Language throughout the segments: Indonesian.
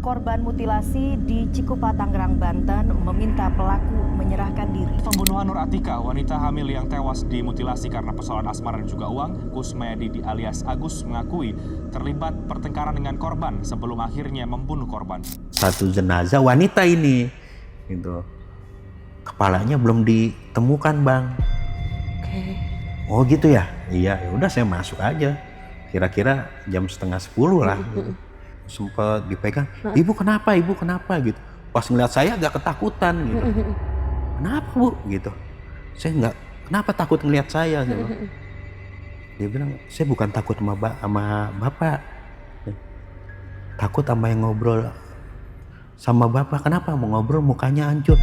korban mutilasi di Cikupa, Tangerang, Banten meminta pelaku menyerahkan diri. Pembunuhan Nur Atika, wanita hamil yang tewas dimutilasi karena persoalan asmara dan juga uang, Kusmayadi alias Agus mengakui terlibat pertengkaran dengan korban sebelum akhirnya membunuh korban. Satu jenazah wanita ini, gitu. Kepalanya belum ditemukan, Bang. Oke. Oh gitu ya? Iya, ya udah saya masuk aja. Kira-kira jam 9:30 lah. Sempet dipegang, ibu kenapa gitu. Pas ngeliat saya agak ketakutan gitu. Kenapa bu gitu. Saya nggak, kenapa takut ngeliat saya gitu. Dia bilang, saya bukan takut sama bapak. Takut sama yang ngobrol sama bapak. Kenapa mau ngobrol mukanya hancur.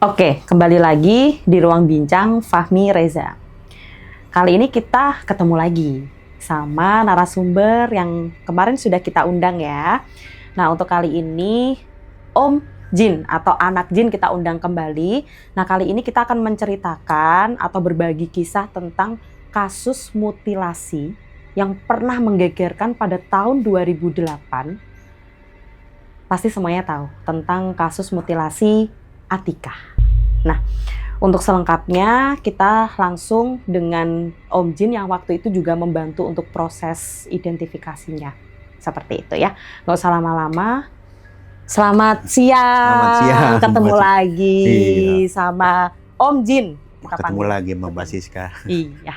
Oke, kembali lagi di Ruang Bincang Fahmi Reza. Kali ini kita ketemu lagi sama narasumber yang kemarin sudah kita undang ya. Nah, untuk kali ini Om Jin atau anak Jin kita undang kembali. Nah, kali ini kita akan menceritakan atau berbagi kisah tentang kasus mutilasi yang pernah menggegerkan pada tahun 2008. Pasti semuanya tahu tentang kasus mutilasi Atika. Nah, untuk selengkapnya kita langsung dengan Om Jin yang waktu itu juga membantu untuk proses identifikasinya. Seperti itu ya. Nggak usah lama-lama. Selamat siang. Ketemu lagi sama Om Jin. Ketemu lagi sama Mbak Siska. Iya.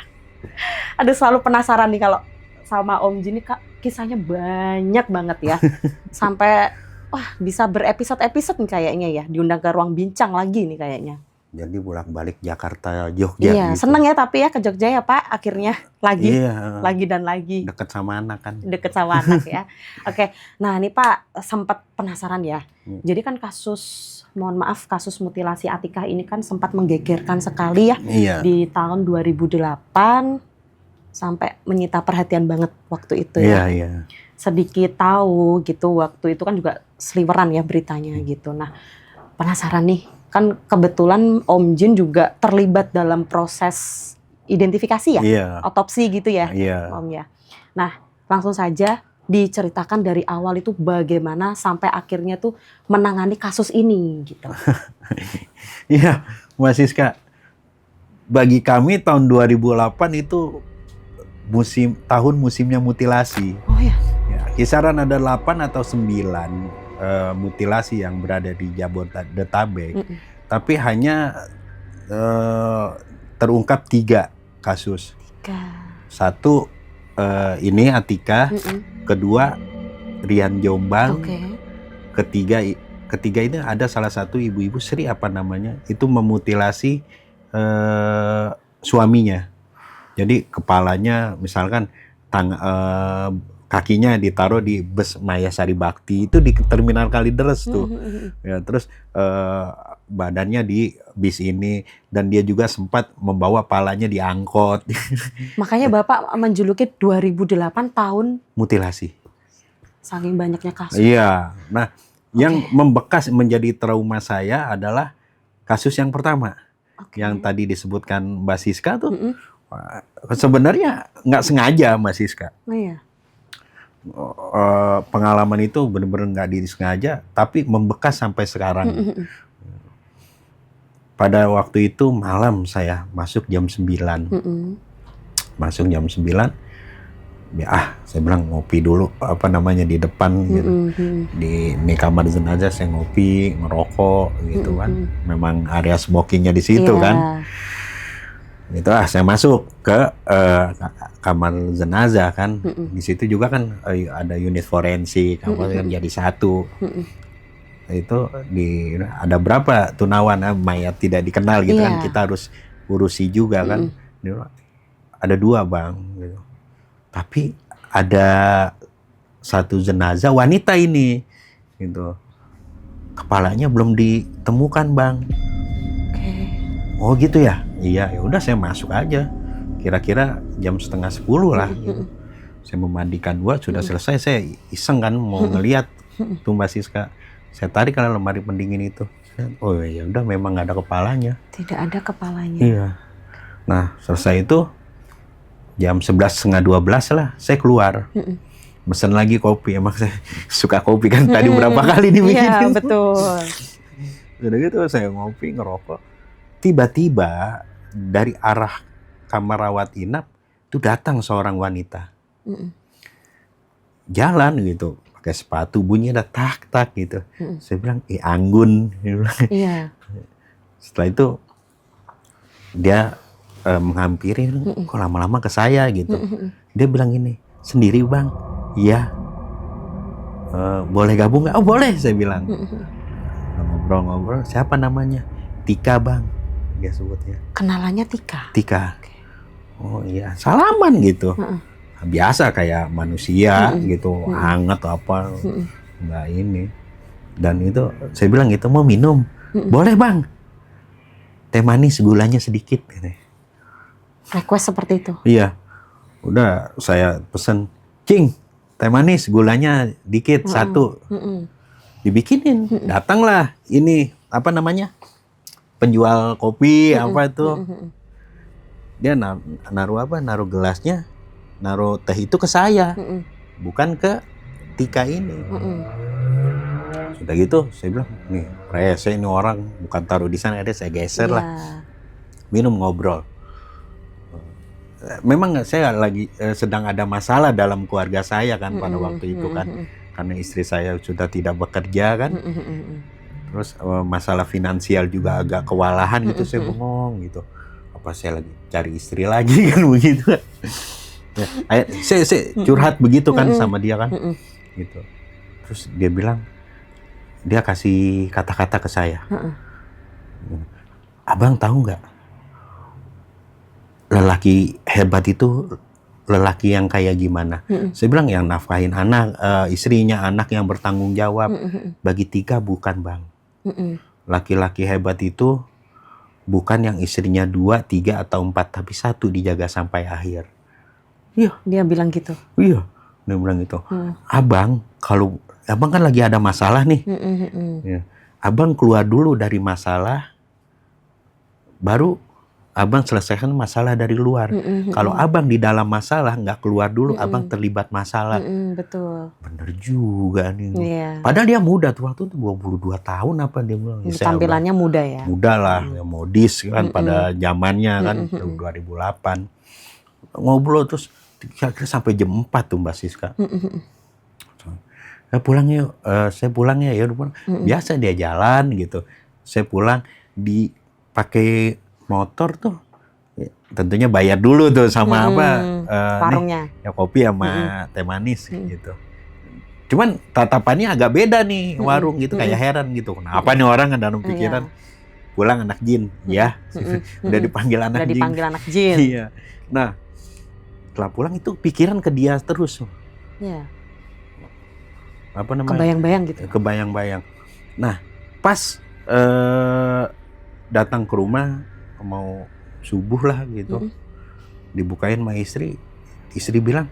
Aduh, selalu penasaran nih kalau sama Om Jin nih, Kak, kisahnya banyak banget ya. Sampai wah, bisa berepisode-episode nih kayaknya ya, diundang ke Ruang Bincang lagi nih kayaknya. Jadi bolak-balik Jakarta, Jogja. Iya, gitu. seneng ya tapi ya ke Jogja ya Pak, akhirnya lagi, Iya, lagi dan lagi. deket sama anak kan. Deket sama anak ya. Oke, nah ini Pak sempat penasaran ya. Jadi kan kasus mutilasi Atika ini kan sempat menggegerkan sekali ya. Iya. Di tahun 2008 sampai menyita perhatian banget waktu itu ya. Iya. Sedikit tahu gitu, waktu itu kan juga seliweran ya beritanya gitu. Nah, penasaran nih, kan kebetulan Om Jin juga terlibat dalam proses identifikasi ya, otopsi gitu ya, Om ya. Nah, langsung saja diceritakan dari awal itu bagaimana sampai akhirnya tuh menangani kasus ini gitu. Iya, Mbak Siska. Bagi kami tahun 2008 itu musimnya mutilasi. Oh ya. Kisaran ada 8 atau 9 mutilasi yang berada di Jabodetabek, tapi hanya terungkap 3 kasus. Satu ini Atika, kedua Rian Jombang, ketiga ini ada salah satu ibu-ibu Sri apa namanya, itu memutilasi suaminya. Jadi kepalanya misalkan kakinya ditaruh di bus Maya Sari Bakti itu di terminal Kalideres tuh. Ya, terus badannya di bis ini, dan dia juga sempat membawa palanya diangkot. Makanya Bapak menjuluki 2008 tahun mutilasi. Saking banyaknya kasus. Iya. Nah, yang membekas menjadi trauma saya adalah kasus yang pertama. Yang tadi disebutkan Mbak Siska tuh. Sebenarnya nggak sengaja Mbak Siska. Oh iya. Pengalaman itu benar-benar nggak disengaja, tapi membekas sampai sekarang. Pada waktu itu malam saya masuk jam 9. Masuk jam 9. Ya, saya bilang ngopi dulu di depan gitu. Di kamar jenazah saya ngopi, ngerokok gitu kan. Memang area smokingnya di situ kan. Itu saya masuk ke kamar jenazah kan. Di situ juga kan ada unit forensik, kan jadi satu. Itu ada berapa tunawan mayat tidak dikenal gitu kan, kita harus urusi juga kan. Ada 2 Bang gitu. Tapi ada satu jenazah wanita ini gitu. Kepalanya belum ditemukan Bang. Oh gitu ya? Iya, ya udah saya masuk aja. Kira-kira jam 9:30 lah. Gitu. Saya memandikan 2, sudah selesai, saya iseng kan mau ngelihat tuh Mbak Siska. Saya tarik ke lemari pendingin itu. Oh ya udah, memang nggak ada kepalanya. Tidak ada kepalanya. Iya. Nah selesai itu jam 11, setengah 12 lah, saya keluar. Mesen lagi kopi, emang saya suka kopi kan, tadi berapa kali dibikinin. Iya, betul. Udah gitu saya ngopi, ngerokok. Tiba-tiba dari arah kamar rawat inap itu datang seorang wanita. Jalan gitu, pakai sepatu, bunyinya ada tak-tak gitu. Saya bilang, Anggun. Iya. Setelah itu dia menghampiri, kok lama-lama ke saya gitu. Dia bilang gini, sendiri Bang? Iya. Boleh gabung nggak? Oh boleh, saya bilang. Ngobrol-ngobrol, siapa namanya? Tika Bang, dia sebutnya. Kenalannya Tika? Tika. Oh iya, salaman gitu. Biasa kayak manusia gitu, hangat apa, nggak ini. Dan itu, saya bilang gitu, mau minum? Boleh Bang. Teh manis, gulanya sedikit. Request seperti itu? Iya. Udah saya pesen, Cing, teh manis, gulanya dikit, 1. Dibikinin. Datanglah ini, apa namanya, penjual kopi, apa itu. Dia naruh gelasnya, naruh teh itu ke saya. Bukan ke Tika ini. Sudah gitu, saya bilang, nih, rese ini orang, bukan taruh di sana, ada saya geser lah. Minum, ngobrol. Memang saya lagi sedang ada masalah dalam keluarga saya kan pada waktu itu kan, karena istri saya sudah tidak bekerja kan, terus masalah finansial juga agak kewalahan gitu, saya bengong gitu, apa saya lagi cari istri lagi kan begitu. Ya, saya curhat begitu kan sama dia kan, gitu. Terus dia bilang, dia kasih kata-kata ke saya, Abang tahu nggak? Lelaki hebat itu lelaki yang kayak gimana? Saya bilang yang nafkahin anak, istrinya, anak yang bertanggung jawab. Bagi Tika bukan Bang. Laki-laki hebat itu bukan yang istrinya 2, 3, atau 4, tapi 1 dijaga sampai akhir. Iya. Dia bilang gitu? Iya, dia bilang gitu. Abang, kalau Abang kan lagi ada masalah nih. Ya. Abang keluar dulu dari masalah, baru Abang selesaikan masalah dari luar. Kalau Abang di dalam masalah nggak keluar dulu, Abang terlibat masalah. Betul. Bener juga nih. Iya. Padahal dia muda tuh, waktu itu 22 tahun apa dia bilang. Tampilannya muda ya? Muda lah, ya, modis kan pada zamannya kan, 2008. Ngobrol terus kira-kira sampai jam 4 tuh Mbak Siska. Pulang yuk, saya pulang ya, biasa dia jalan gitu. Saya pulang, dipakai motor tuh, ya, tentunya bayar dulu tuh sama warungnya. Ya kopi sama teh manis gitu. Cuman tatapannya agak beda nih warung gitu, kayak heran gitu. Kenapa nih orang ada dalam pikiran pulang anak jin, ya udah dipanggil anak jin. Udah dipanggil anak jin. Iya. Nah, setelah pulang itu pikiran ke dia terus. Iya. Apa namanya? Kebayang-bayang gitu. Kebayang-bayang. Nah, pas datang ke rumah mau subuh lah gitu, dibukain sama istri bilang,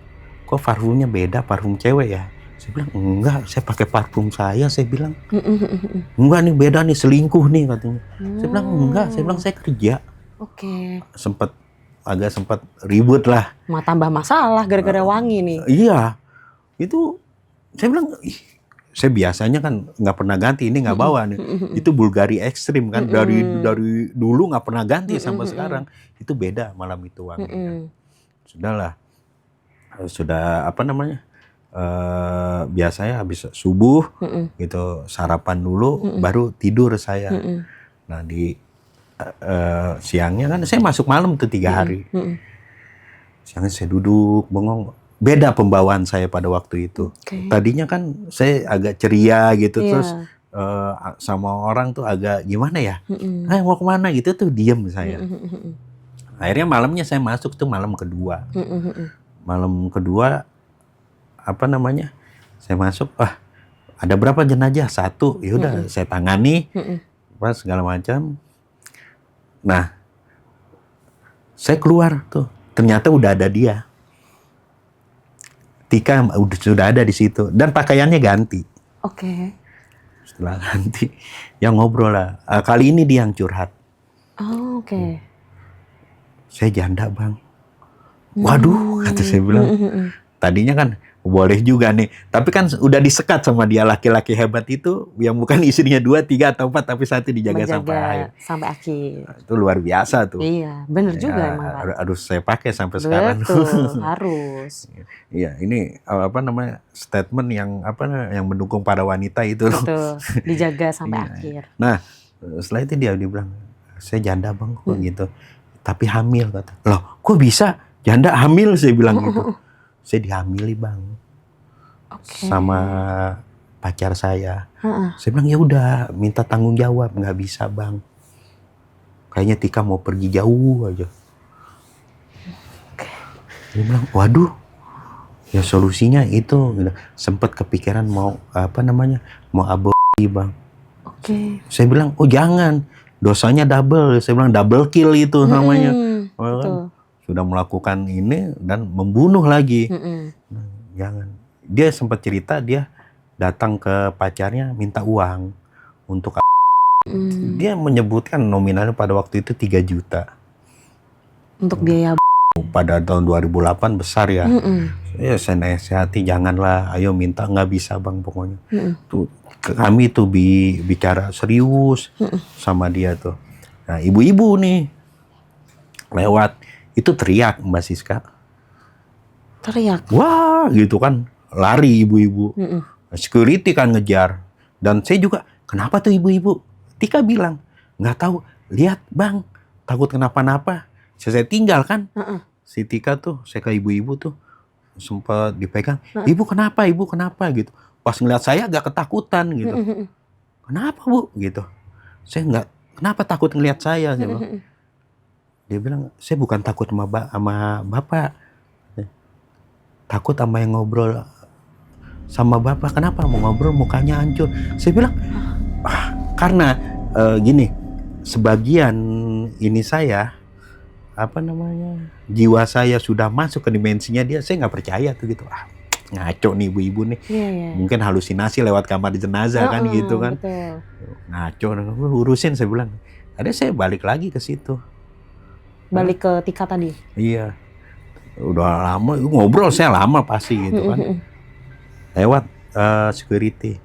kok parfumnya beda, parfum cewek ya? Saya bilang, enggak, saya pakai parfum saya bilang. Enggak nih, beda nih, selingkuh nih katanya. Saya bilang, enggak, saya bilang saya kerja. Oke. Agak sempat ribut lah. Tambah masalah gara-gara wangi nih. Iya, itu saya bilang, saya biasanya kan nggak pernah ganti, ini nggak bawa nih. Itu Bulgari ekstrim kan, dari dulu nggak pernah ganti sampai sekarang. Itu beda malam itu wanginya. Sudahlah, sudah apa namanya, biasanya habis subuh gitu, sarapan dulu, baru tidur saya. Nah di siangnya kan saya masuk malam tuh 3 hari. Siangnya saya duduk bengong. Beda pembawaan saya pada waktu itu. Tadinya kan saya agak ceria gitu, terus sama orang tuh agak gimana ya, mau kemana gitu tuh diem saya. Akhirnya malamnya saya masuk tuh malam kedua. Malam kedua apa namanya, saya masuk, ada berapa jenazah? 1, yaudah saya tangani, pas segala macam. Nah, saya keluar tuh, ternyata udah ada dia. Tika sudah ada di situ dan pakaiannya ganti. Oke. Setelah ganti, yang ngobrol lah. Kali ini dia yang curhat. Oh, oke. Saya janda bang. Waduh, kata saya bilang. Tadinya kan boleh juga nih. Tapi kan udah disekat sama dia laki-laki hebat itu. Yang bukan istrinya 2, 3, atau 4. Tapi satu dijaga sampai akhir. Sampai akhir. Itu luar biasa tuh. Iya, bener juga emang Pak. Harus saya pakai sampai sekarang. Betul, harus. Iya, ini statement yang yang mendukung para wanita itu. Betul, dijaga sampai Iya. akhir. Nah, setelah itu dia bilang, saya janda bang, kok gitu. Tapi hamil kata. Loh, kok bisa janda hamil? Saya bilang gitu. Saya dihamili bang, sama pacar saya. Saya bilang ya udah, minta tanggung jawab. Nggak bisa bang. Kayaknya Tika mau pergi jauh aja. Dia bilang, waduh, ya solusinya itu. Sempat kepikiran mau mau aborsi bang. Saya bilang, oh jangan, dosanya double. Saya bilang double kill itu namanya. Betul. Sudah melakukan ini dan membunuh lagi. Nah, jangan. Dia sempat cerita dia datang ke pacarnya minta uang untuk dia menyebutkan nominalnya pada waktu itu 3 juta. Untuk biaya Pada tahun 2008 besar ya. Ya saya nasihati janganlah, ayo minta, nggak bisa bang pokoknya. Tuh, kami tuh bicara serius sama dia tuh. Nah ibu-ibu nih lewat itu teriak Mbak Siska. teriak. Wah gitu kan, lari ibu-ibu. Security kan ngejar. Dan saya juga, kenapa tuh ibu-ibu? Tika bilang, nggak tahu, lihat bang, takut kenapa-napa. Saya tinggal kan. Si Tika tuh, saya ke ibu-ibu tuh, sempat dipegang. Ibu kenapa gitu. Pas ngeliat saya agak ketakutan gitu. Kenapa bu? Gitu. Saya nggak, kenapa takut ngeliat saya gitu. Dia bilang, saya bukan takut sama bapak. Takut sama yang ngobrol sama bapak. Kenapa? Mau ngobrol mukanya hancur. Saya bilang, karena gini, sebagian ini saya, jiwa saya sudah masuk ke dimensinya dia. Saya nggak percaya tuh gitu. Ngaco nih ibu-ibu nih. Mungkin halusinasi lewat kamar jenazah kan gitu kan. Betul. Ngaco, urusin saya bilang. Ada saya balik lagi ke situ. Balik ke Tika tadi. Iya. Udah lama ngobrol, saya lama pasti gitu kan. Lewat security.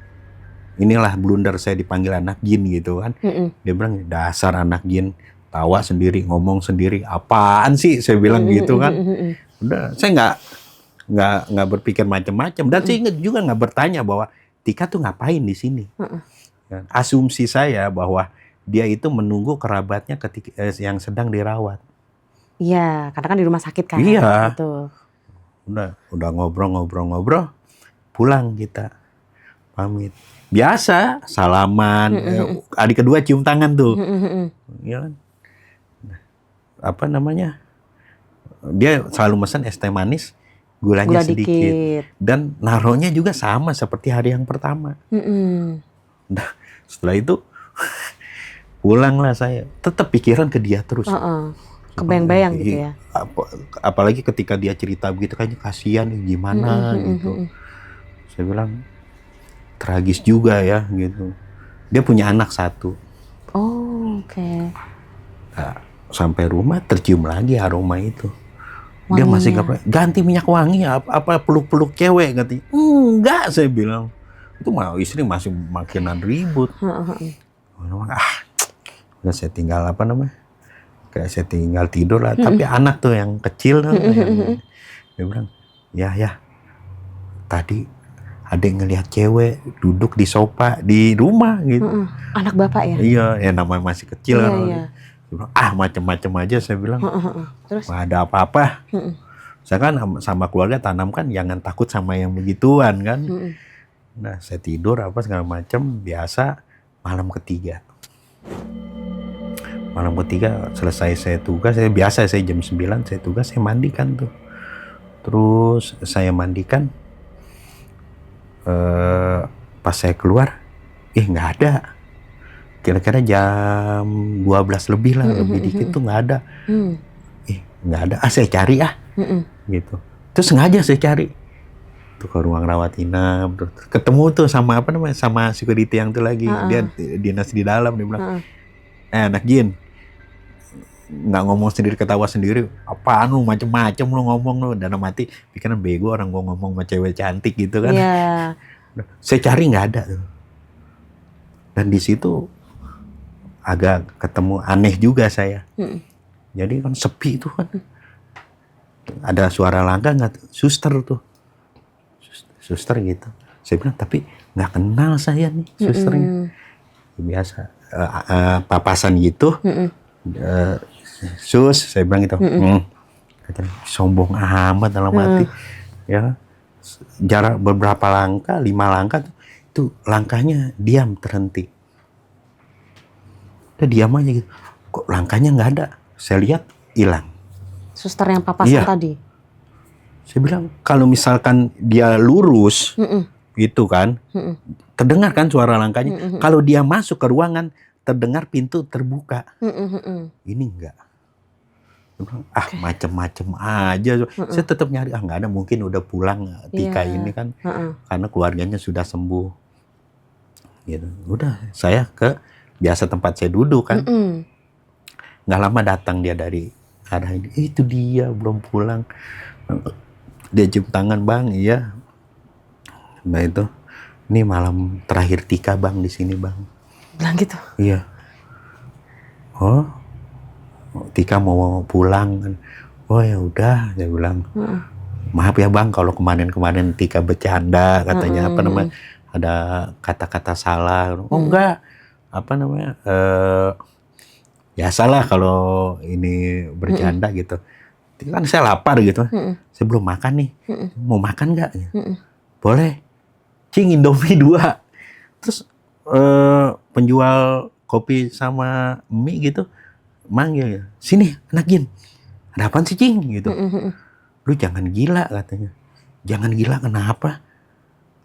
Inilah blunder saya dipanggil anak jin gitu kan. Dia bilang dasar anak jin, tawa sendiri, ngomong sendiri. Apaan sih saya bilang gitu kan. Udah, saya nggak berpikir macam-macam dan saya juga nggak bertanya bahwa Tika tuh ngapain di sini. Asumsi saya bahwa dia itu menunggu kerabatnya ketika yang sedang dirawat. Iya, karena kan di rumah sakit kan. Iya. Betul. Udah ngobrol, pulang kita, pamit. Biasa, salaman, adik kedua cium tangan tuh. Ya kan? Dia selalu pesan es teh manis, gulanya sedikit. Dan naruhnya juga sama seperti hari yang pertama. Nah, setelah itu, pulanglah saya. Tetap pikiran ke dia terus. Kebayang-bayang gitu ya. Apalagi ketika dia cerita begitu, kayaknya kasihan gimana gitu. Saya bilang tragis juga ya gitu. Dia punya anak 1. Oh, oke. Nah, sampai rumah tercium lagi aroma itu. Dia masih ganti minyak wangi apa peluk-peluk cewek ganti. Enggak, saya bilang. Itu istri masih makinan ribut. Udah saya tinggal kayak saya tinggal tidur lah, tapi anak tuh yang kecil tuh, dia bilang, ya, tadi adek ngelihat cewek duduk di sofa di rumah gitu. Anak bapak ya? Iya, ya namanya masih kecil kan. Iya. Dia bilang, macem-macem aja saya bilang, Terus? nggak ada apa-apa. Saya kan sama keluarga tanamkan jangan takut sama yang begituan kan. Nah, saya tidur segala macam biasa. Malam ketiga selesai saya tugas, saya jam 9 saya tugas, saya mandikan tuh. Terus saya mandikan, pas saya keluar, nggak ada. Kira-kira jam 12 lebih lah, lebih dikit tuh nggak ada. Nggak ada, saya cari gitu. Terus sengaja saya cari. Tuh ke ruang rawat inap, terus ketemu tuh sama apa namanya, sama security yang tuh lagi, dia dinas di dalam, dia bilang, anak Jin, nggak ngomong sendiri ketawa sendiri, apaan lu macem-macem lu ngomong lu, dalam hati pikiran bego orang gua ngomong sama cewek cantik gitu kan. Saya cari nggak ada tuh, dan di situ agak ketemu aneh juga saya. Jadi kan sepi tuh kan, ada suara langkah nggak, suster tuh. Suster gitu. Saya bilang, tapi nggak kenal saya nih susternya. Biasa papasan gitu. Sus, saya bilang gitu. Katanya, sombong amat dalam hati. Ya, jarak beberapa langkah, 5 langkah itu langkahnya diam terhenti. Udah diam aja gitu. Kok langkahnya nggak ada? Saya lihat hilang. Suster yang papasan tadi. Saya bilang, kalau misalkan dia lurus, gitu kan, terdengar kan suara langkahnya. Kalau dia masuk ke ruangan, terdengar pintu terbuka. Ini enggak. Saya bilang, macem-macem aja. Saya tetap nyari, nggak ada, mungkin udah pulang Tika ini kan, karena keluarganya sudah sembuh. Gitu. Udah, saya ke biasa tempat saya duduk kan. Nggak lama datang dia dari arah ini. Itu dia belum pulang. Dia cium tangan, Bang, iya. Nah itu, ini malam terakhir Tika, Bang, di sini, Bang. Bilang gitu? Iya. Oh, Tika mau pulang kan. Oh ya udah, saya bilang. Maaf ya, Bang, kalau kemarin Tika bercanda, katanya apa namanya, ada kata-kata salah. Oh enggak, apa namanya, biasalah kalau ini bercanda gitu. Kan saya lapar gitu, saya belum makan nih, mau makan nggak? Boleh, Cing, Indomie 2. Terus penjual kopi sama mie gitu manggil, sini anak Jin, ada apaan sih, Cing? Gitu. Lu jangan gila, katanya. Jangan gila kenapa?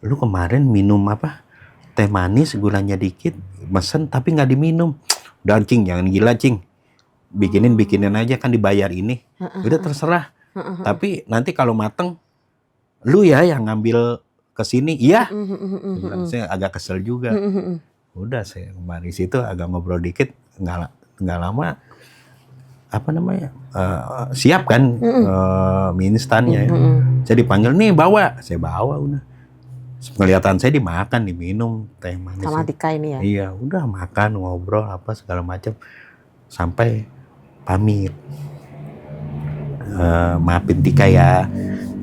Lu kemarin minum apa? Teh manis gulanya dikit, mesen tapi nggak diminum. Udah, Cing, jangan gila, Cing. Bikinin aja, kan dibayar ini. Udah terserah. Tapi nanti kalau mateng, lu ya yang ngambil ke sini. Iya. Saya agak kesel juga. Udah, saya kemarin situ agak ngobrol dikit, nggak lama. Apa namanya? Siap kan mie instannya. Saya dipanggil, nih bawa. Saya bawa udah. Kelihatan saya dimakan, diminum teh manis. Sama Tika ini ya? Iya, udah makan, ngobrol apa segala macam. Sampai pamit, maafin Tika ya,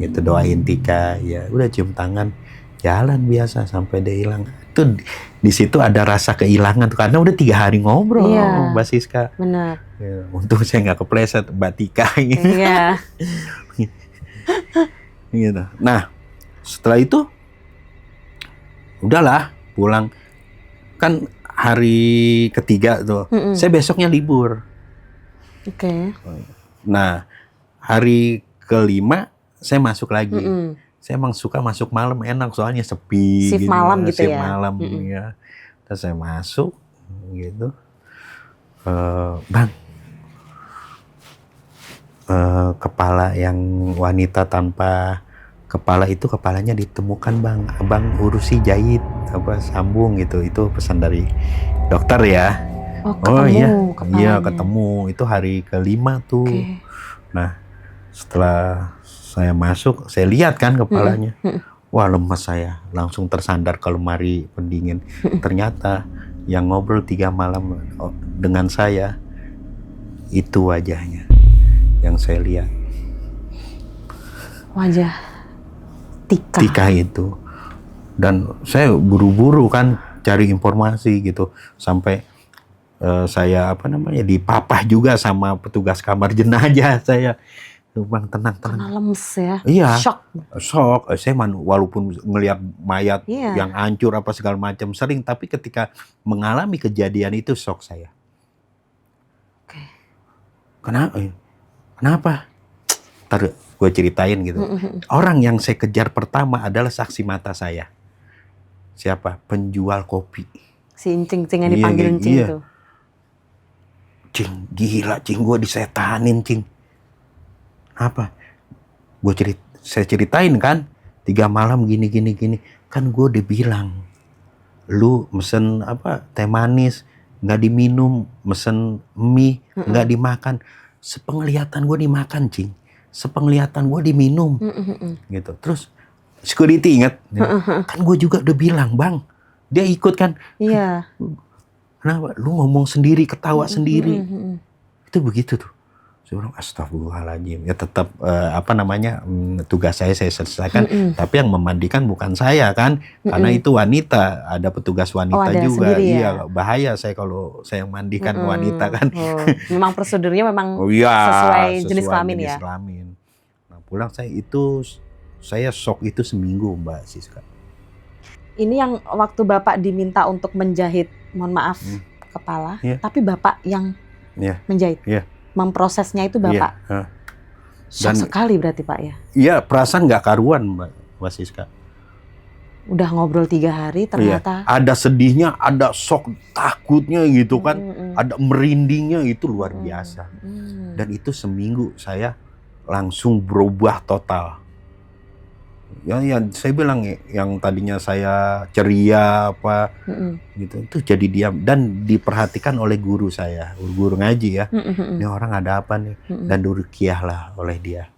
gitu, doain Tika ya, udah cium tangan, jalan biasa sampai dia hilang. Itu di situ ada rasa kehilangan tuh, karena udah 3 hari ngobrol, Mbak Siska. Benar. Ya, untung saya nggak kepleset Mbak Tika gitu. Iya. Gitu. Nah, setelah itu udahlah pulang, kan hari ketiga tuh, saya besoknya libur. Oke. Nah, hari kelima saya masuk lagi. Saya emang suka masuk malam, enak soalnya sepi. Shift gitu, malam gitu shift ya? Malam ya. Terus saya masuk gitu. Bang, kepala yang wanita tanpa kepala itu, kepalanya ditemukan, Bang. Abang urusi jahit apa sambung gitu. Itu pesan dari dokter ya. Oh, ketemu kepalanya. Iya, ketemu. Itu hari kelima tuh. Nah, setelah saya masuk, saya lihat kan kepalanya. Wah, lemes saya. Langsung tersandar ke lemari pendingin. Ternyata yang ngobrol 3 malam dengan saya, itu wajahnya yang saya lihat. Wajah Tika. Tika itu. Dan saya buru-buru kan cari informasi gitu. Sampai saya apa namanya, dipapah juga sama petugas kamar jenazah saya. Bang, tenang. Karena lemes ya. Iya. Shock. Saya walaupun ngelihat mayat yang hancur apa segala macam sering, tapi ketika mengalami kejadian itu shock saya. Oke. Kenapa? Ntar gue ceritain gitu. Orang yang saya kejar pertama adalah saksi mata saya. Siapa? Penjual kopi. Si Cing yang dipanggil Cing itu. Cing, gila Cing, gue disetanin Cing. Apa? Saya ceritain kan, 3 malam gini. Kan gue udah bilang, lu mesen teh manis nggak diminum, mesen mie nggak dimakan. Sepenglihatan gue dimakan, Cing. Sepenglihatan gue diminum. Gitu. Terus security ingat, kan gue juga udah bilang, Bang. Dia ikut kan. Iya. Kenapa? Lu ngomong sendiri, ketawa sendiri. Itu begitu tuh. Saya bilang, astagfirullahaladzim. Ya tetap tugas saya selesaikan. Tapi yang memandikan bukan saya kan. Karena itu wanita. Ada petugas wanita juga. Sendiri, iya, ya? Bahaya saya kalau saya yang mandikan wanita kan. Memang prosedurnya memang sesuai jenis kelamin. Nah pulang saya shock itu seminggu, Mbak Siska. Ini yang waktu Bapak diminta untuk menjahit, mohon maaf, kepala, tapi Bapak yang menjahit, memprosesnya itu Bapak. Shock sekali berarti Pak ya? Iya, perasaan nggak karuan Mbak Siska. Udah ngobrol 3 hari ternyata. Ada sedihnya, ada shock, takutnya gitu kan, ada merindingnya, itu luar biasa. Dan itu seminggu saya langsung berubah total. Ya saya bilang yang tadinya saya ceria gitu itu jadi diam dan diperhatikan oleh guru saya, guru ngaji ya. Ini orang ada apa nih, dan diruqyah lah oleh dia.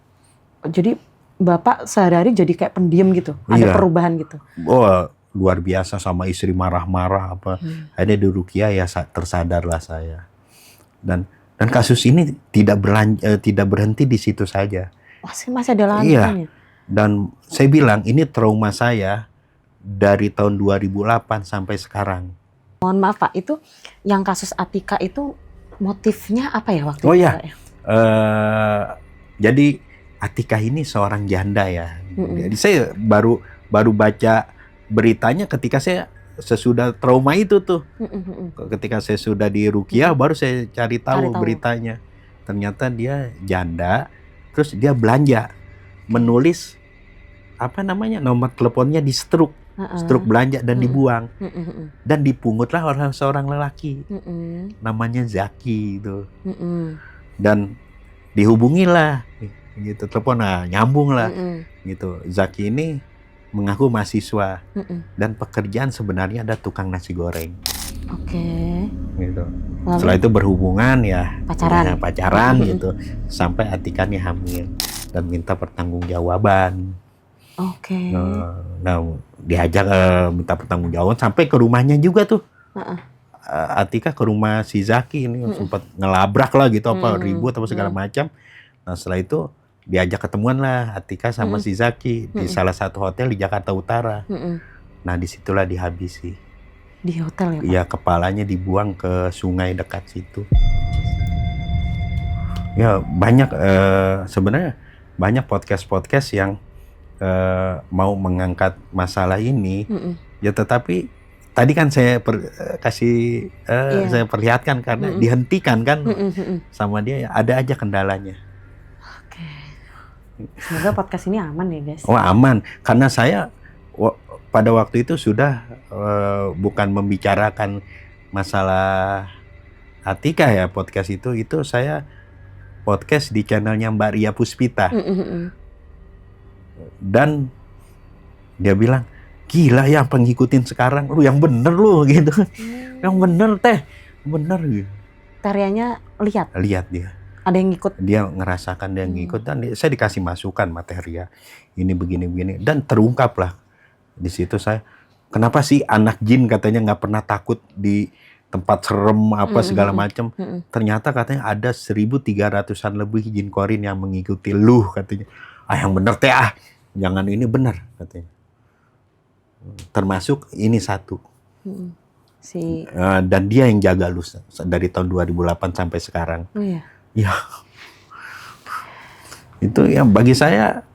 Jadi Bapak sehari-hari jadi kayak pendiam gitu, ada perubahan gitu. Oh luar biasa, sama istri marah-marah akhirnya diruqyah ya tersadarlah saya. Dan kasus ini tidak berhenti di situ saja. Masih ada lanjutannya. Dan saya bilang ini trauma saya dari tahun 2008 sampai sekarang. Mohon maaf Pak, itu yang kasus Atika itu motifnya apa ya waktu itu? Oh ya, jadi Atika ini seorang janda ya. Jadi saya baru baca beritanya ketika saya sesudah trauma itu tuh. Ketika saya sudah di ruqyah baru saya cari tahu beritanya. Ternyata dia janda, terus dia belanja. Menulis nomor teleponnya di struk belanja dan dibuang dan dipungutlah oleh seorang lelaki namanya Zaki itu dan dihubungilah gitu, telepon nyambung lah gitu. Zaki ini mengaku mahasiswa dan pekerjaan sebenarnya ada tukang nasi goreng. Gitu. Setelah itu berhubungan pacaran gitu sampai Atika nih hamil dan minta pertanggungjawaban. Nah diajak minta pertanggungjawaban sampai ke rumahnya juga tuh. Atika ke rumah si Zaki ini sempat ngelabrak lah gitu ribut segala macam. Nah setelah itu diajak ketemuan lah Atika sama si Zaki di salah satu hotel di Jakarta Utara. Nah disitulah dihabisi. Di hotel ya Pak? Ya kepalanya dibuang ke sungai dekat situ. Ya banyak sebenarnya banyak podcast yang mau mengangkat masalah ini, ya tetapi tadi kan saya saya perlihatkan karena dihentikan kan sama dia, ada aja kendalanya. Semoga podcast ini aman ya guys. Oh aman, karena saya pada waktu itu sudah bukan membicarakan masalah Atika ya, podcast itu saya podcast di channelnya Mbak Ria Puspita. Dan dia bilang, gila ya pengikutin sekarang, lu yang bener lu gitu. Yang bener bener gitu. Tarianya lihat dia. Ada yang ngikut. Dia ngerasakan, dia ngikut, dan saya dikasih masukan materi ini begini dan terungkap lah di situ saya. Kenapa sih anak jin katanya nggak pernah takut di tempat serem segala macam. Ternyata katanya ada 1.300-an lebih jin korin yang mengikuti lu katanya. Yang bener jangan ini benar katanya. Termasuk ini satu. Dan dia yang jaga lu dari tahun 2008 sampai sekarang. Oh iya. Ya. Itu yang bagi saya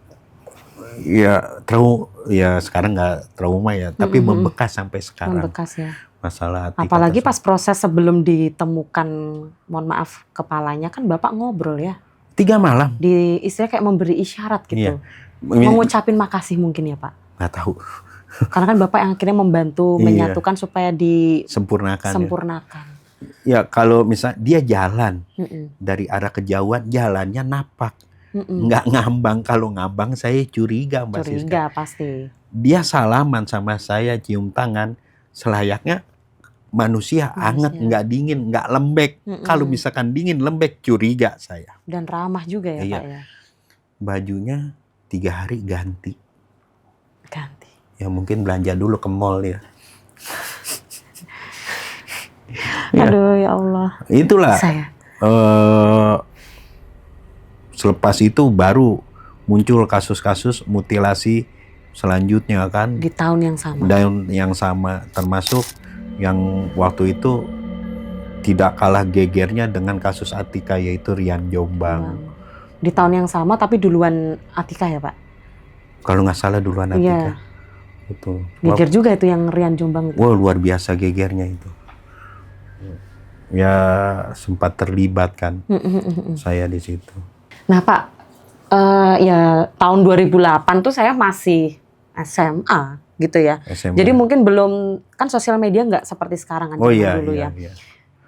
sekarang nggak trauma ya, tapi membekas sampai sekarang. Membekas ya. Masalah Atika. Apalagi pas proses sebelum ditemukan, mohon maaf, kepalanya kan Bapak ngobrol ya. 3 malam. Di istilah kayak memberi isyarat gitu. Iya. Mengucapin makasih mungkin ya Pak. Nggak tahu. Karena kan Bapak yang akhirnya membantu menyatukan supaya disempurnakan. Ya kalau misalnya dia jalan dari arah kejauhan, jalannya napak. nggak ngambang. Kalau ngambang saya curiga, Mbak Siska. Curiga pasti. Dia salaman sama saya, cium tangan, selayaknya manusia hangat, nggak dingin, nggak lembek. Kalau misalkan dingin, lembek, curiga saya. Dan ramah juga ya, Iya. Pak ya. Bajunya 3 hari ganti. Ganti. Ya mungkin belanja dulu ke mall ya. Ya. Aduh ya Allah. Itulah. Saya. Selepas itu baru muncul kasus-kasus mutilasi selanjutnya kan. Di tahun yang sama. Dan yang sama, termasuk yang waktu itu tidak kalah gegernya dengan kasus Atika, yaitu Rian Jombang. Di tahun yang sama tapi duluan Atika ya Pak? Kalau nggak salah duluan Atika. Iya. Itu. Geger juga itu yang Rian Jombang itu. Wah, luar biasa gegernya itu. Ya sempat terlibat kan saya di situ. Nah Pak, ya tahun 2008 tuh saya masih SMA gitu ya. SMA. Jadi mungkin belum, kan sosial media nggak seperti sekarang kan Oh iya, dulu iya, ya. iya.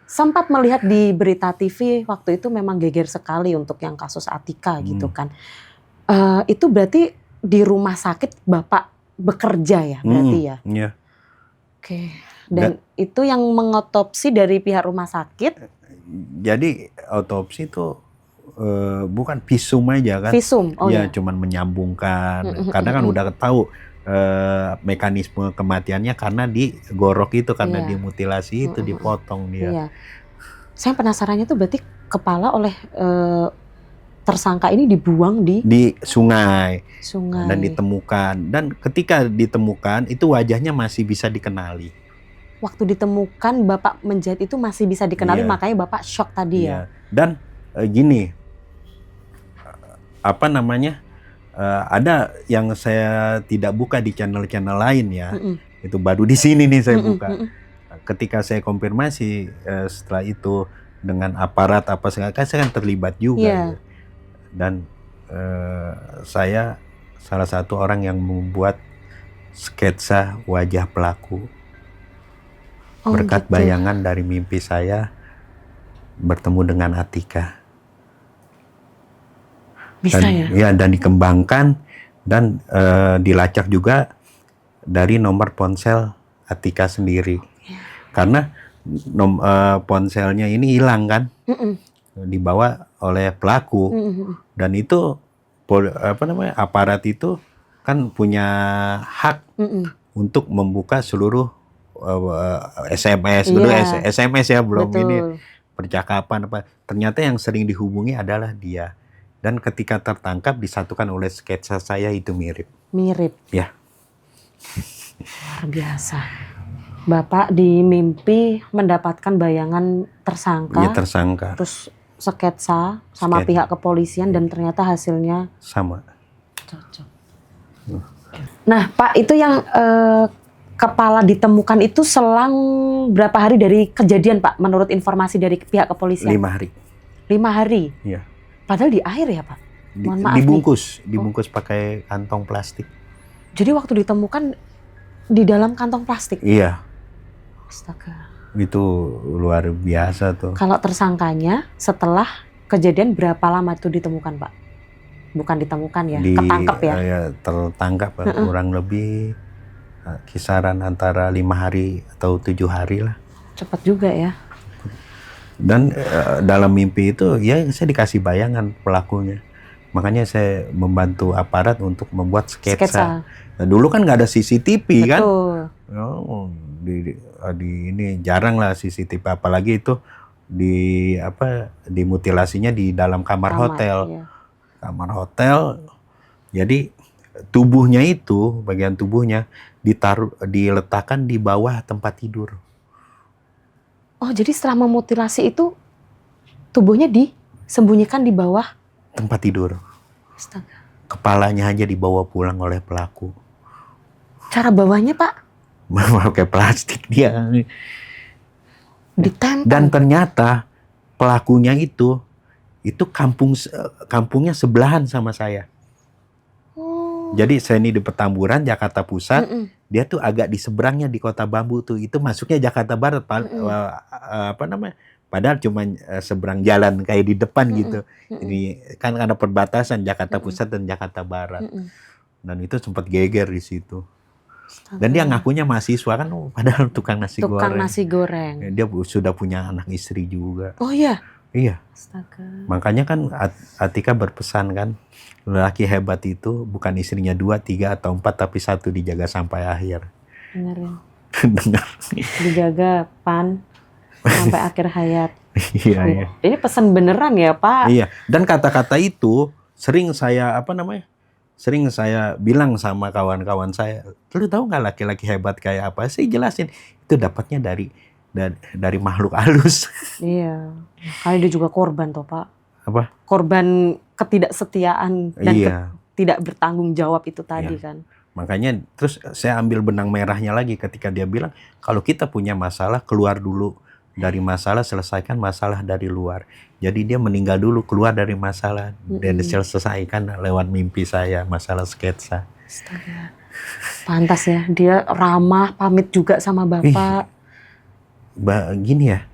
Sempat melihat di berita TV waktu itu memang geger sekali untuk yang kasus Atika gitu kan. Itu berarti di rumah sakit Bapak bekerja ya berarti ya? Iya. Oke. Dan itu yang mengotopsi dari pihak rumah sakit? Jadi otopsi itu bukan visum aja kan? Visum, oh ya. ya. Cuman menyambungkan. Karena kan udah tahu mekanisme kematiannya karena digorok itu, karena Iya. dimutilasi itu, dipotong dia. Iya. Saya penasarannya tuh berarti kepala oleh tersangka ini dibuang di sungai. sungai. Dan ditemukan. Dan ketika ditemukan itu wajahnya masih bisa dikenali. Waktu ditemukan Bapak menjahit itu masih bisa dikenali, Iya. makanya Bapak shock tadi ya. Iya. Dan gini, apa namanya? Ada yang saya tidak buka di channel-channel lain ya. Itu baru di sini nih saya buka. Ketika saya konfirmasi setelah itu dengan aparat apa segala, kan saya kan terlibat juga. Iya. Ya. Dan saya salah satu orang yang membuat sketsa wajah pelaku. Oh, Berkat gitu. bayangan dari mimpi saya bertemu dengan Atika. Bisa Dan, ya? ya, dan dikembangkan dan dilacak juga dari nomor ponsel Atika sendiri. Ya. Karena ponselnya ini hilang kan, dibawa oleh pelaku. Dan itu aparat itu kan punya hak untuk membuka seluruh SMS dulu, Iya. SMS ya, belum Betul. ini percakapan apa. Ternyata yang sering dihubungi adalah dia. Dan ketika tertangkap disatukan oleh sketsa saya itu mirip. Mirip. Ya. Luar biasa. Bapak di mimpi mendapatkan bayangan tersangka, Dia tersangka terus sketsa sama Sketsa. pihak kepolisian, dan ternyata hasilnya sama. cocok. Nah Pak, itu yang kepala ditemukan itu selang berapa hari dari kejadian Pak, menurut informasi dari pihak kepolisian? 5 hari. 5 hari? Iya. Padahal di air ya Pak? Mohon maaf Dibungkus pakai kantong plastik. Jadi waktu ditemukan di dalam kantong plastik? Iya, Astaga. itu luar biasa tuh. Kalau tersangkanya setelah kejadian berapa lama itu ditemukan Pak? Bukan ditemukan ya, ketangkep ya? Tertangkap kurang lebih kisaran antara 5 hari atau 7 hari lah. Cepat juga ya. Dan dalam mimpi itu ya saya dikasih bayangan pelakunya. Makanya saya membantu aparat untuk membuat sketsa. Nah, dulu kan nggak ada CCTV kan? Betul. Oh, di ini jarang lah CCTV, apalagi itu dimutilasinya di dalam kamar hotel. Iya. Kamar hotel. Jadi tubuhnya itu, bagian tubuhnya diletakkan di bawah tempat tidur. Oh, jadi setelah memutilasi itu tubuhnya disembunyikan di bawah Tempat tidur. Astaga. Kepalanya aja dibawa pulang oleh pelaku. Cara bawahnya Pak? Pakai plastik dia. Ditempel. Dan ternyata pelakunya itu kampungnya sebelahan sama saya. Oh. Jadi saya ini di Petamburan, Jakarta Pusat. Dia tuh agak di seberangnya di Kota Bambu tuh. Itu masuknya Jakarta Barat, padahal cuma seberang jalan kayak di depan gitu. Ini kan ada perbatasan Jakarta Pusat dan Jakarta Barat. Dan itu sempat geger di situ. Dan dia ngakunya mahasiswa kan, padahal tukang nasi goreng. Tukang nasi goreng. Dia sudah punya anak istri juga. Oh iya? Iya. Astaga. Makanya kan Atika berpesan kan, lelaki hebat itu bukan istrinya 2, 3, atau 4, tapi 1 dijaga sampai akhir. Dengerin. Dengar. Dijaga Pan sampai akhir hayat. Iya, iya. Ini pesan beneran ya Pak? Iya. Dan kata-kata itu sering saya sering saya bilang sama kawan-kawan saya, lu tahu nggak laki-laki hebat kayak apa? Saya jelasin, itu dapatnya dari makhluk halus. Iya. Kali dia juga korban toh Pak. Apa? Korban ketidaksetiaan dan Iya. tidak bertanggung jawab itu tadi Iya. kan. Makanya terus saya ambil benang merahnya lagi ketika dia bilang, kalau kita punya masalah, keluar dulu dari masalah, selesaikan masalah dari luar. Jadi dia meninggal dulu, keluar dari masalah, dan diselesaikan lewat mimpi saya, masalah sketsa. Astaga. Pantas ya, dia ramah, pamit juga sama Bapak. Gini ya,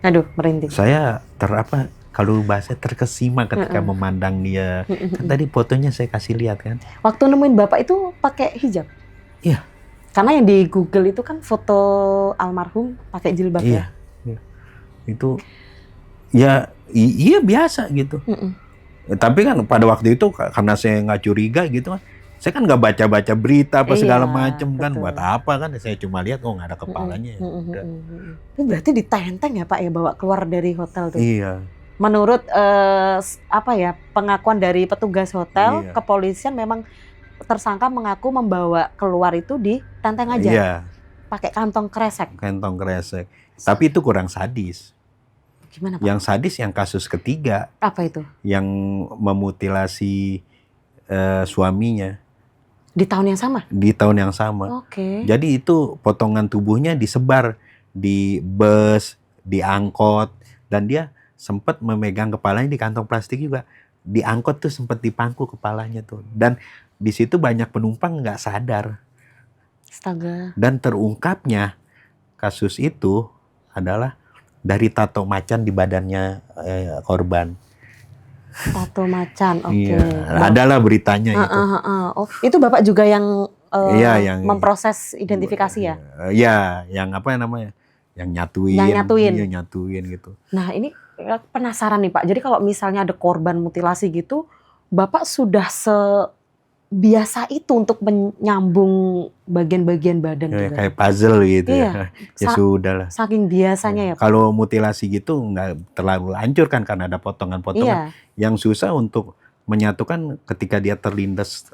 Aduh, merinding. saya kalau bahasa terkesima ketika memandang dia. Kan tadi fotonya saya kasih lihat kan. Waktu nemuin Bapak itu pakai hijab? Iya. Karena yang di Google itu kan foto almarhum pakai jilbab ya? Iya. Itu ya iya biasa gitu. Tapi kan pada waktu itu karena saya nggak curiga gitu kan, saya kan nggak baca-baca berita apa segala macem kan, buat apa kan, saya cuma lihat nggak ada kepalanya. Udah. Itu berarti ditenteng ya Pak ya, bawa keluar dari hotel tuh? Iya. Menurut pengakuan dari petugas hotel, Iya. kepolisian memang tersangka mengaku membawa keluar itu di tenteng aja, Iya, pakai kantong kresek. kantong kresek. Tapi itu kurang sadis. Gimana Pak? Yang sadis yang kasus ketiga, Apa itu? yang memutilasi suaminya Di tahun yang sama? di tahun yang sama. Oke. Jadi itu potongan tubuhnya disebar di bus, di angkot, dan dia sempat memegang kepalanya di kantong plastik juga. Di angkot tuh sempat dipangku kepalanya tuh. Dan di situ banyak penumpang nggak sadar. Astaga. Dan terungkapnya kasus itu adalah dari tato macan di badannya korban. Tato macan, oke. Iya, adalah beritanya itu. Oh, itu Bapak juga yang, Iya, yang memproses identifikasi ya? Iya, yang apa namanya? Yang nyatuin. Yang nyatuin. Iya, nyatuin gitu. Nah, ini penasaran nih Pak. Jadi kalau misalnya ada korban mutilasi gitu, Bapak sudah sebiasa itu untuk menyambung bagian-bagian badan Ya, juga? kayak puzzle gitu Iya. ya. Ya sudah lah. Saking biasanya ya Pak? Kalau mutilasi gitu nggak terlalu hancur kan karena ada potongan-potongan. Iya. Yang susah untuk menyatukan ketika dia terlindas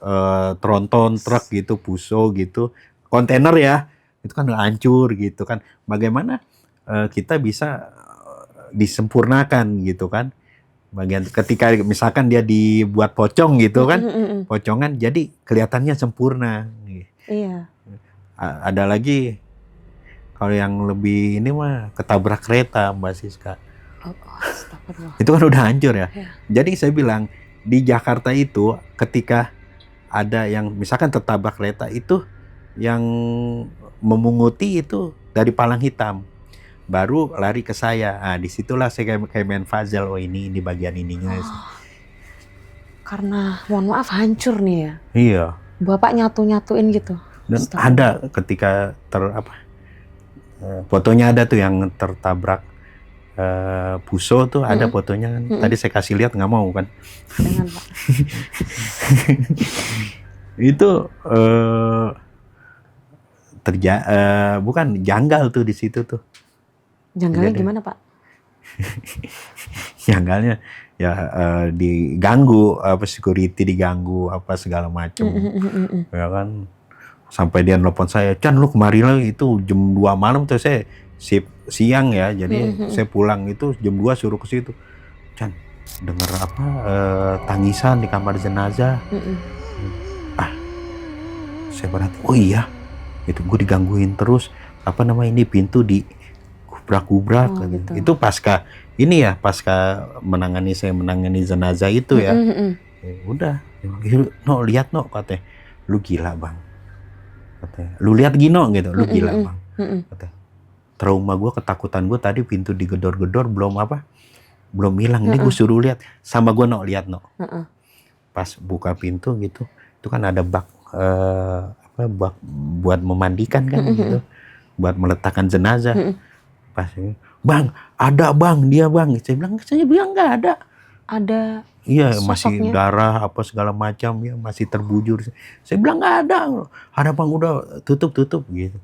tronton, truk gitu, puso gitu, kontainer ya, itu kan hancur gitu kan. Bagaimana kita bisa disempurnakan gitu kan? Bagian ketika misalkan dia dibuat pocong gitu kan, pocongan jadi kelihatannya sempurna. Iya. Ada lagi kalau yang lebih ini mah ketabrak kereta Mbak Siska. Oh, astagfirullah. Itu kan udah hancur ya. Iya. Jadi saya bilang di Jakarta itu ketika ada yang misalkan tertabrak kereta itu yang memunguti itu dari palang hitam. Baru lari ke saya. Nah, disitulah saya kayak main puzzle. Oh ini bagian ininya. Karena mohon maaf hancur nih ya. Iya. Bapak nyatu-nyatuin gitu. Dan ada ketika fotonya ada tuh yang tertabrak puso tuh ada fotonya kan. Tadi saya kasih lihat nggak mau kan. Jangan Pak. Itu bukan janggal tuh di situ tuh. Janggalnya Jadi, gimana Pak? janggalnya ya diganggu, security diganggu apa segala macam. Ya kan. Sampai dia nelpon saya, "Chan lu kemari lagi." Itu jam 2 malam tuh saya siang ya. Jadi saya pulang itu jam 2 suruh ke situ. "Chan, dengar apa tangisan di kamar jenazah." Saya perhati, oh iya. Itu gue digangguin terus. Apa namanya ini pintu di kubrak-kubrak gitu. Itu pasca menangani jenazah itu ya. Ya udah, no lihat no katanya. Lu gila bang. Katanya. Lu lihat Gino gitu, lu gila bang. Katanya. trauma gue, ketakutan gue tadi pintu digedor-gedor belum hilang. Ini gue suruh lihat sama gue lihat pas buka pintu gitu, itu kan ada bak bak buat memandikan kan gitu, buat meletakkan jenazah. Pas bang, ada bang, dia bang, saya bilang nggak ada. Ada. Iya, sosoknya. masih darah apa segala macam ya, masih terbujur. Saya bilang nggak ada. Ada bang, udah tutup gitu.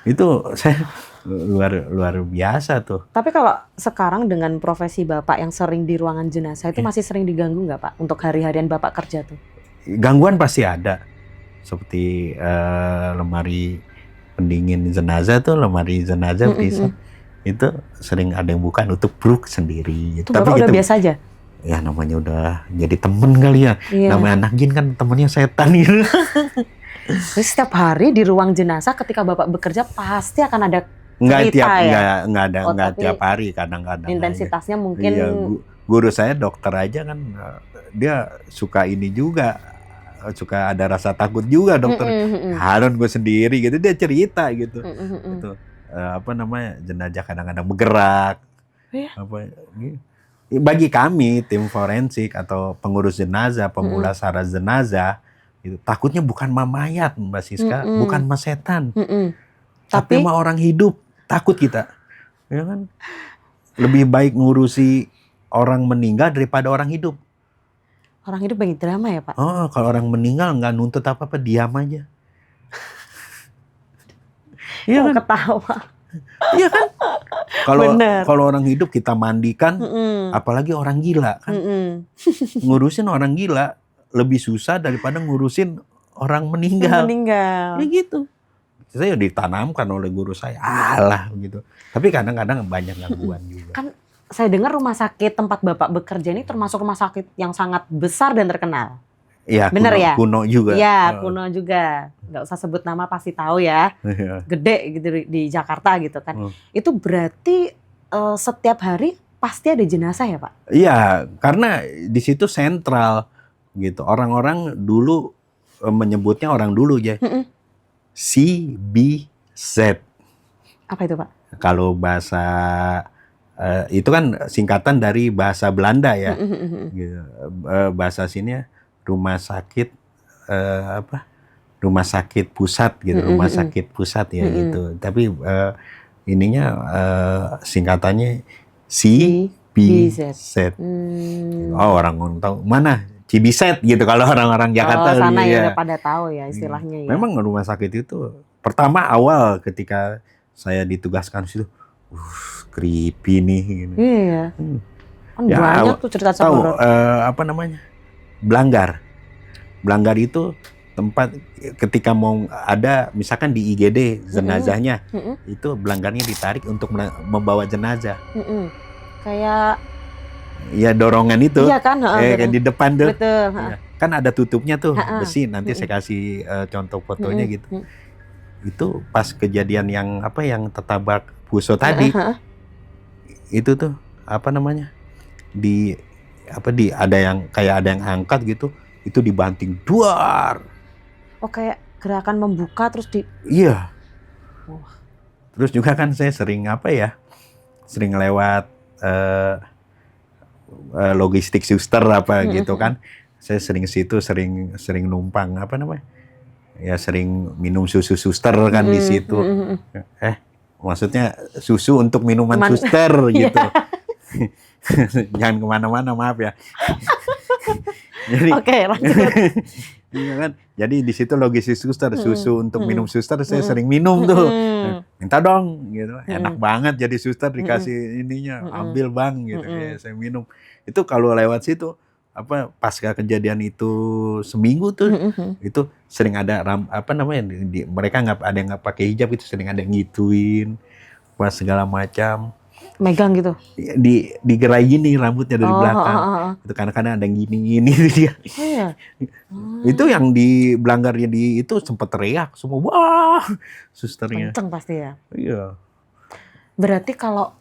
Itu saya luar biasa tuh. Tapi kalau sekarang dengan profesi Bapak yang sering di ruangan jenazah itu masih sering diganggu nggak Pak untuk hari-harian Bapak kerja tuh? Gangguan pasti ada. Seperti lemari pendingin jenazah tuh, lemari jenazah bisa. Itu sering ada yang buka, nutup bruk sendiri. Itu Bapak udah biasa aja? Ya namanya udah jadi temen kali ya. Iya. Namanya anak jin kan temennya setan gitu. Jadi setiap hari di ruang jenazah ketika Bapak bekerja pasti akan ada Nggak cerita nggak tiap hari, kadang-kadang intensitasnya aja. mungkin. Iya, guru saya dokter aja kan, dia suka ini juga, suka ada rasa takut juga dokter. Harun gue sendiri gitu, dia cerita gitu. Itu jenazah kadang-kadang bergerak. Iya. Bagi kami tim forensik atau pengurus jenazah, pemulasara jenazah, itu takutnya bukan sama mayat, Mbak Siska, bukan sama setan, tapi sama orang hidup. Takut kita, ya kan? Lebih baik ngurusi orang meninggal daripada orang hidup. Orang hidup banyak drama ya Pak? Oh, kalau orang meninggal nggak nuntut apa-apa, diam aja. Iya kan? Ketawa. Iya kan? Kalau orang hidup kita mandikan, apalagi orang gila kan? Ngurusin orang gila lebih susah daripada ngurusin orang meninggal. Ya gitu. Saya ditanamkan oleh guru saya, alah gitu. Tapi kadang-kadang banyak gangguan juga. Kan saya dengar rumah sakit tempat Bapak bekerja ini termasuk rumah sakit yang sangat besar dan terkenal. Iya, bener ya? Kuno juga. Iya, kuno juga. Nggak usah sebut nama, pasti tahu ya. Gede gitu di Jakarta gitu kan. Itu berarti setiap hari pasti ada jenazah ya Pak? Iya, karena di situ sentral gitu. Orang-orang dulu menyebutnya ya. CBZ. Apa itu Pak? Kalau bahasa itu kan singkatan dari bahasa Belanda ya. Gitu. Bahasa sini rumah sakit rumah sakit pusat gitu, rumah sakit pusat ya gitu. Tapi ininya singkatannya CBZ. Oh, orang tahu mana? Cibiset gitu kalau orang-orang Jakarta. Oh, sana ya udah pada tahu ya istilahnya ya. Memang rumah sakit itu pertama awal ketika saya ditugaskan situ, creepy nih. Gitu. Iya. Kan banyak tuh cerita tahu Blanggar. Blanggar itu tempat ketika mau ada misalkan di IGD jenazahnya, itu blanggarnya ditarik untuk membawa jenazah. Kayak ya dorongan itu, iya kan, kayak di depan tuh, betul. Ya, kan ada tutupnya tuh besi. Nanti saya kasih contoh fotonya gitu. Itu pas kejadian yang tertabrak Puso tadi, itu tuh ada yang angkat gitu, itu dibanting duar. Oh, kayak gerakan membuka terus di. Iya. Terus juga kan saya sering lewat logistik suster gitu kan. Saya sering situ, sering numpang ya sering minum susu suster kan di situ. Maksudnya susu untuk minuman suster gitu. Jangan kemana-mana, maaf ya. Jadi, oke, lanjut. Iya kan. Jadi di situ logistik suster, susu untuk minum suster saya sering minum tuh. Minta dong gitu. Enak banget jadi suster dikasih ininya, ambil bang gitu. Ya, saya minum. Itu kalau lewat situ pasca kejadian itu seminggu tuh, itu sering ada mereka ada yang nggak pakai hijab, itu sering ada yang ngituin pas segala macam. Megang gitu. Digerai gini rambutnya dari belakang. Itu kadang-kadang ada yang gini dia. Oh, iya. Itu yang di Blanggarnya itu sempat teriak semua, wah, susternya. Kenceng pasti ya. Iya. Berarti kalau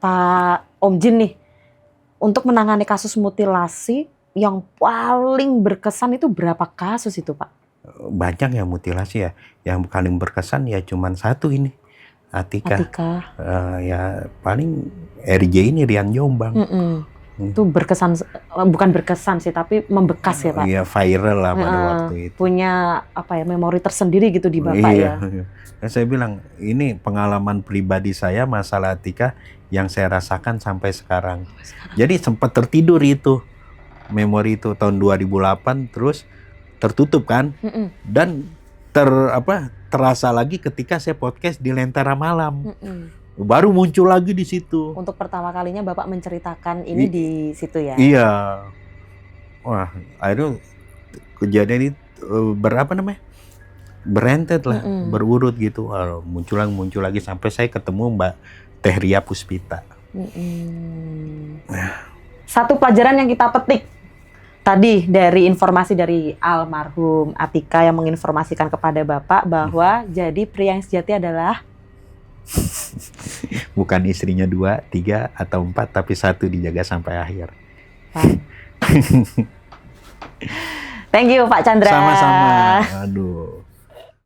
Pak Om Jin nih, untuk menangani kasus mutilasi yang paling berkesan itu berapa kasus itu Pak? banyak ya mutilasi ya. Yang paling berkesan ya cuman satu ini, Atika. Ya paling RJ ini Rian Jombang. Itu berkesan, bukan berkesan sih, tapi membekas ya Pak. Iya, viral lah pada waktu itu. Punya memori tersendiri gitu di Bapak ya. Saya bilang ini pengalaman pribadi saya masalah Atika yang saya rasakan sampai sekarang. Jadi sempat tertidur itu memori itu tahun 2008, terus tertutup kan, dan terasa lagi ketika saya podcast di Lentera Malam. Baru muncul lagi di situ. Untuk pertama kalinya Bapak menceritakan ini di situ ya? Iya. Wah, akhirnya kejadian itu berentet lah, berurut gitu. Muncul lagi sampai saya ketemu Mbak Teh Ria Puspita. Satu pelajaran yang kita petik tadi dari informasi dari almarhum Atika yang menginformasikan kepada Bapak bahwa jadi pria yang sejati adalah bukan istrinya 2, 3, atau 4, tapi 1 dijaga sampai akhir. Thank you Pak Chandra. Sama-sama. Aduh.